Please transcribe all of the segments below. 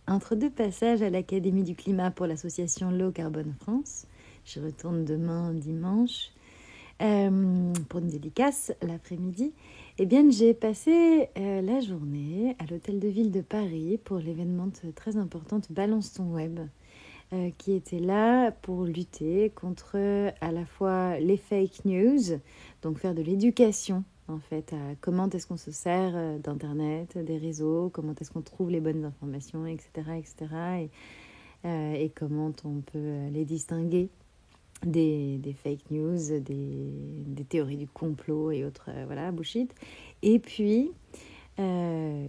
entre deux passages à l'Académie du climat pour l'association Low Carbone France. Je retourne demain dimanche pour une dédicace l'après-midi. Eh bien, j'ai passé la journée à l'Hôtel de Ville de Paris pour l'événement très important Balance ton web, qui était là pour lutter contre à la fois les fake news, donc faire de l'éducation en fait à comment est-ce qu'on se sert d'internet, des réseaux, comment est-ce qu'on trouve les bonnes informations, etc., etc., et comment on peut les distinguer des fake news, des théories du complot et autres voilà bullshit. Et puis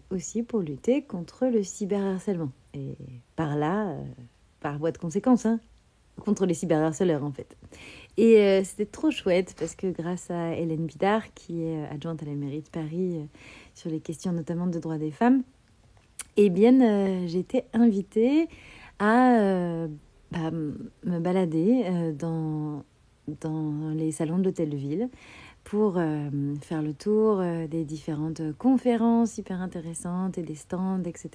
aussi pour lutter contre le cyberharcèlement et par là par voie de conséquence, hein, contre les cyberharceleurs en fait. Et c'était trop chouette parce que grâce à Hélène Bidard, qui est adjointe à la mairie de Paris sur les questions notamment de droits des femmes, eh bien j'ai été invitée à me balader dans les salons de l'Hôtel de Ville pour faire le tour des différentes conférences hyper intéressantes et des stands, etc.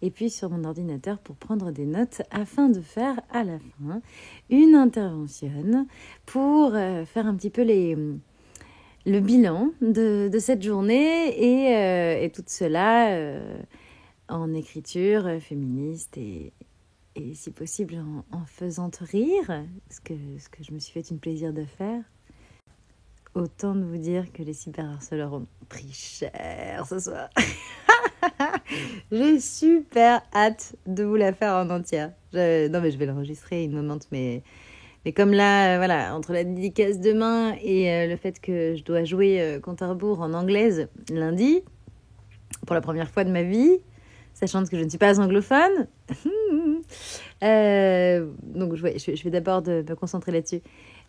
Et puis sur mon ordinateur pour prendre des notes afin de faire à la fin une intervention pour faire un petit peu le bilan de cette journée et tout cela en écriture féministe et si possible en faisant rire, ce que je me suis fait une plaisir de faire. Autant de vous dire que les cyberharceleurs ont pris cher ce soir. J'ai super hâte de vous la faire en entière. Non mais je vais l'enregistrer une moment, mais comme là, voilà, entre la dédicace demain et le fait que je dois jouer compte à rebours en anglaise lundi, pour la première fois de ma vie, sachant que je ne suis pas anglophone. Donc je vais d'abord me concentrer là-dessus.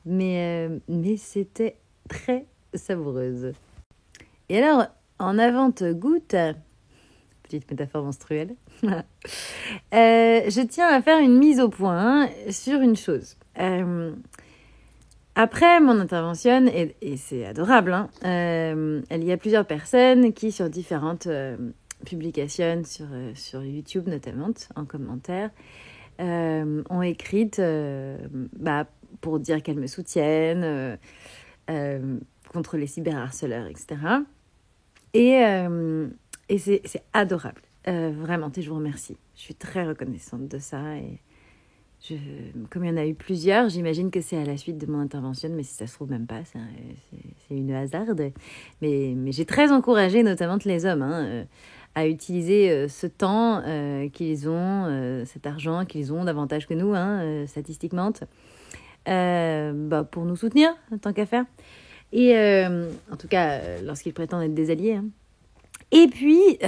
Mais c'était très savoureuse. Et alors, en avant-goutte, petite métaphore menstruelle, je tiens à faire une mise au point sur une chose. Après mon intervention, et c'est adorable, hein, il y a plusieurs personnes qui, sur différentes publications, sur YouTube notamment, en commentaire, ont écrit pour dire qu'elles me soutiennent contre les cyberharceleurs, etc. Et c'est adorable. Vraiment, je vous remercie. Je suis très reconnaissante de ça. Et comme il y en a eu plusieurs, j'imagine que c'est à la suite de mon intervention, mais si ça se trouve même pas, c'est une hasarde. Mais j'ai très encouragé, notamment les hommes, à utiliser ce temps qu'ils ont, cet argent qu'ils ont davantage que nous, statistiquement, pour nous soutenir, tant qu'à faire. Et en tout cas, lorsqu'ils prétendent être des alliés. Hein. Et puis,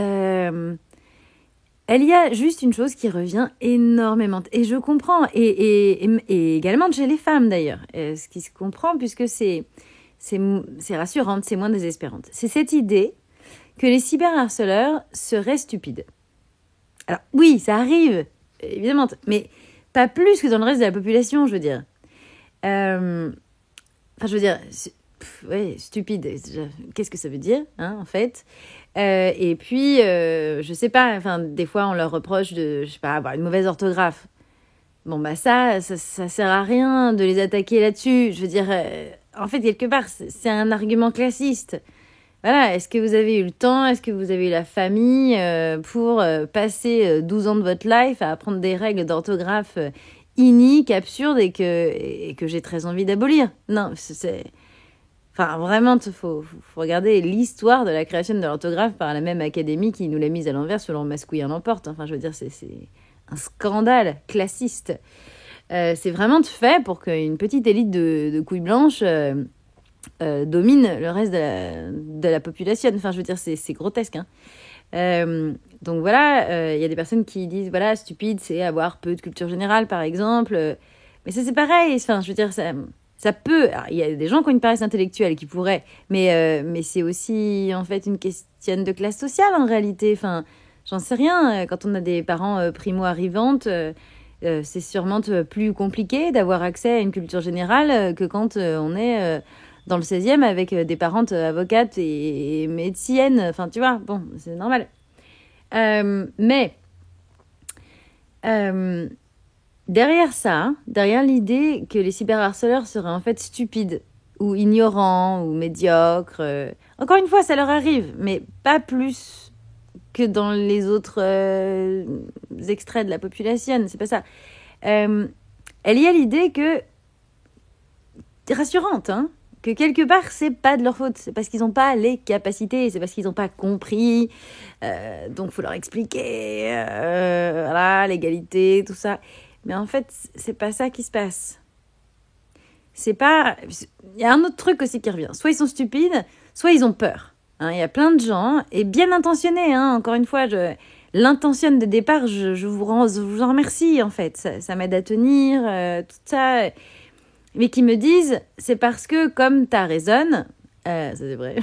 il y a juste une chose qui revient énormément. Et je comprends, et également chez les femmes d'ailleurs, ce qui se comprend puisque c'est rassurant, c'est moins désespérant. C'est cette idée que les cyberharceleurs seraient stupides. Alors oui, ça arrive, évidemment, mais pas plus que dans le reste de la population, je veux dire. Stupide, qu'est-ce que ça veut dire, hein, en fait. Et puis, je sais pas, des fois, on leur reproche de, avoir une mauvaise orthographe. Bon, ça sert à rien de les attaquer là-dessus. Je veux dire, en fait, quelque part, c'est un argument classiste. Voilà, est-ce que vous avez eu le temps, est-ce que vous avez eu la famille pour passer 12 ans de votre life à apprendre des règles d'orthographe iniques, absurdes et que j'ai très envie d'abolir? Non, vraiment, il faut regarder l'histoire de la création de l'orthographe par la même académie qui nous l'a mise à l'envers selon Mascouillin l'emporte. Je veux dire, c'est un scandale classiste. C'est vraiment fait pour qu'une petite élite de couilles blanches domine le reste de la population. Je veux dire, c'est grotesque. Hein. Donc voilà, y a des personnes qui disent, voilà, stupide, c'est avoir peu de culture générale, par exemple. Mais ça, c'est pareil. Je veux dire, ça peut... Il y a des gens qui ont une paresse intellectuelle qui pourraient, mais c'est aussi, en fait, une question de classe sociale, en réalité. J'en sais rien. Quand on a des parents primo-arrivantes... c'est sûrement plus compliqué d'avoir accès à une culture générale que quand on est dans le 16e avec des parentes avocates et médecines. Tu vois, bon, c'est normal. Mais Euh, derrière ça, derrière l'idée que les cyberharceleurs seraient en fait stupides ou ignorants ou médiocres, encore une fois, ça leur arrive, mais pas plus que dans les autres extraits de la population, c'est pas ça. Elle y a l'idée que, rassurante, hein, que quelque part, c'est pas de leur faute. C'est parce qu'ils n'ont pas les capacités, c'est parce qu'ils n'ont pas compris. Donc, il faut leur expliquer, voilà, l'égalité, tout ça. Mais en fait, c'est pas ça qui se passe. C'est pas... Il y a un autre truc aussi qui revient. Soit ils sont stupides, soit ils ont peur. Hein, il y a plein de gens, et bien intentionnés, hein, encore une fois, l'intention de départ, je vous en remercie, en fait. Ça m'aide à tenir, tout ça. Mais qui me disent, c'est parce que, comme t'as raison, ça c'est vrai,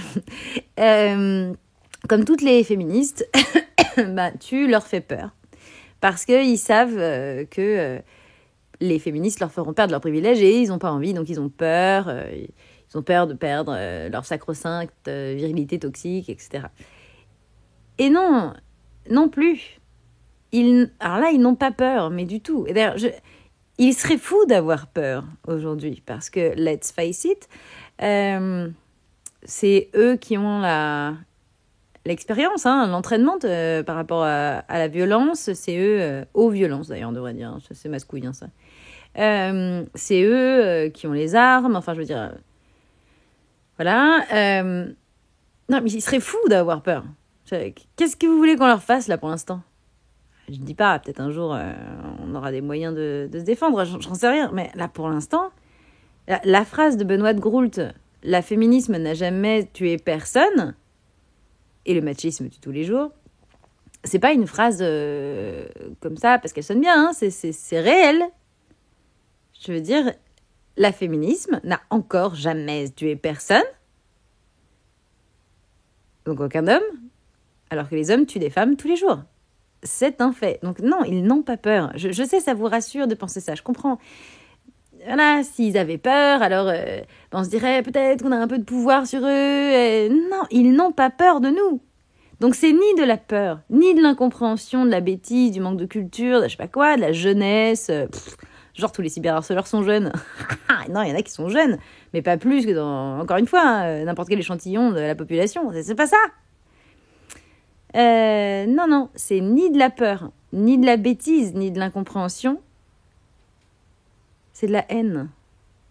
comme toutes les féministes, bah, tu leur fais peur. Parce qu'ils savent que les féministes leur feront perdre leurs privilèges et ils n'ont pas envie, donc ils ont peur. Ils ont peur de perdre leur sacro-sainte virilité toxique, etc. Et non, non plus. Alors là, ils n'ont pas peur, mais du tout. Et d'ailleurs, il serait fou d'avoir peur aujourd'hui, parce que, let's face it, c'est eux qui ont l'expérience, hein, l'entraînement par rapport à la violence. C'est eux, aux violences d'ailleurs, on devrait dire. C'est masculin, ça. C'est eux qui ont les armes, enfin, je veux dire... Voilà. Non, mais il serait fou d'avoir peur. Qu'est-ce que vous voulez qu'on leur fasse, là, pour l'instant ? Je ne dis pas, peut-être un jour, on aura des moyens de se défendre, j'en sais rien. Mais là, pour l'instant, la phrase de Benoît de Groult, « La féminisme n'a jamais tué personne », et le machisme tue tous les jours, c'est pas une phrase comme ça, parce qu'elle sonne bien, hein, c'est réel. Je veux dire, la féminisme n'a encore jamais tué personne, donc aucun homme, alors que les hommes tuent des femmes tous les jours. C'est un fait. Donc non, ils n'ont pas peur. Je sais, ça vous rassure de penser ça, je comprends. Voilà, s'ils avaient peur, alors on se dirait peut-être qu'on a un peu de pouvoir sur eux. Non, ils n'ont pas peur de nous. Donc c'est ni de la peur, ni de l'incompréhension, de la bêtise, du manque de culture, de je sais pas quoi, de la jeunesse. Genre tous les cyberharceleurs sont jeunes. Non, il y en a qui sont jeunes, mais pas plus que dans, encore une fois, hein, n'importe quel échantillon de la population. C'est pas ça. Non, c'est ni de la peur, ni de la bêtise, ni de l'incompréhension. C'est de la haine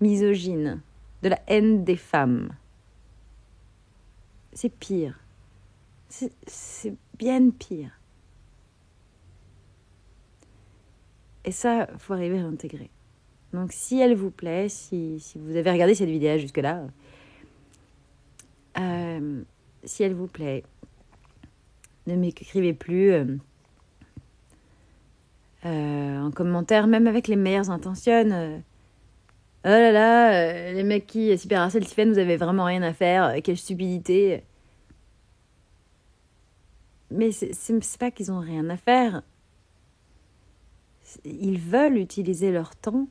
misogyne, de la haine des femmes. C'est pire. C'est bien pire. Et ça, il faut arriver à l'intégrer. Donc, si elle vous plaît, si vous avez regardé cette vidéo jusque-là, si elle vous plaît, ne m'écrivez plus en commentaire, même avec les meilleures intentions. Oh là là, les mecs qui cyberharcèlent Tiffen, vous avez vraiment rien à faire, quelle stupidité. Mais c'est pas qu'ils ont rien à faire. Ils veulent utiliser leur temps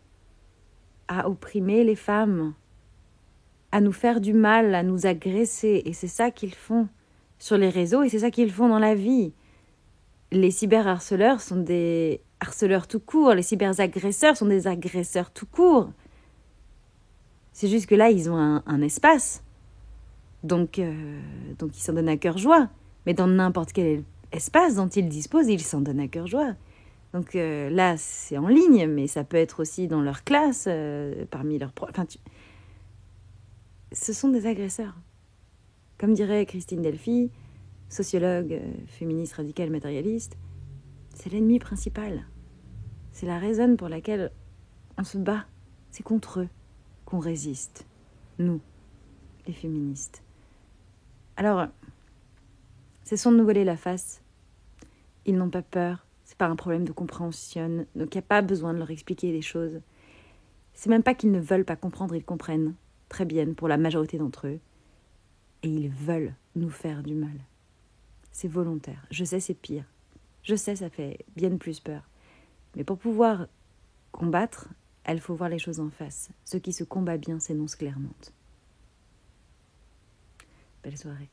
à opprimer les femmes, à nous faire du mal, à nous agresser. Et c'est ça qu'ils font sur les réseaux et c'est ça qu'ils font dans la vie. Les cyberharceleurs sont des harceleurs tout court. Les cyberagresseurs sont des agresseurs tout court. C'est juste que là, ils ont un espace. Donc ils s'en donnent à cœur joie. Mais dans n'importe quel espace dont ils disposent, ils s'en donnent à cœur joie. Donc là, c'est en ligne, mais ça peut être aussi dans leur classe, parmi leurs profs. Enfin, ce sont des agresseurs. Comme dirait Christine Delphi, sociologue, féministe, radicale, matérialiste, c'est l'ennemi principal. C'est la raison pour laquelle on se bat. C'est contre eux qu'on résiste. Nous, les féministes. Alors, cessons de nous voiler la face. Ils n'ont pas peur. C'est pas un problème de compréhension. Donc, il n'y a pas besoin de leur expliquer les choses. C'est même pas qu'ils ne veulent pas comprendre, ils comprennent très bien pour la majorité d'entre eux. Et ils veulent nous faire du mal. C'est volontaire. Je sais, c'est pire. Je sais, ça fait bien plus peur. Mais pour pouvoir combattre, il faut voir les choses en face. Ce qui se combat bien s'énonce clairement. Belle soirée.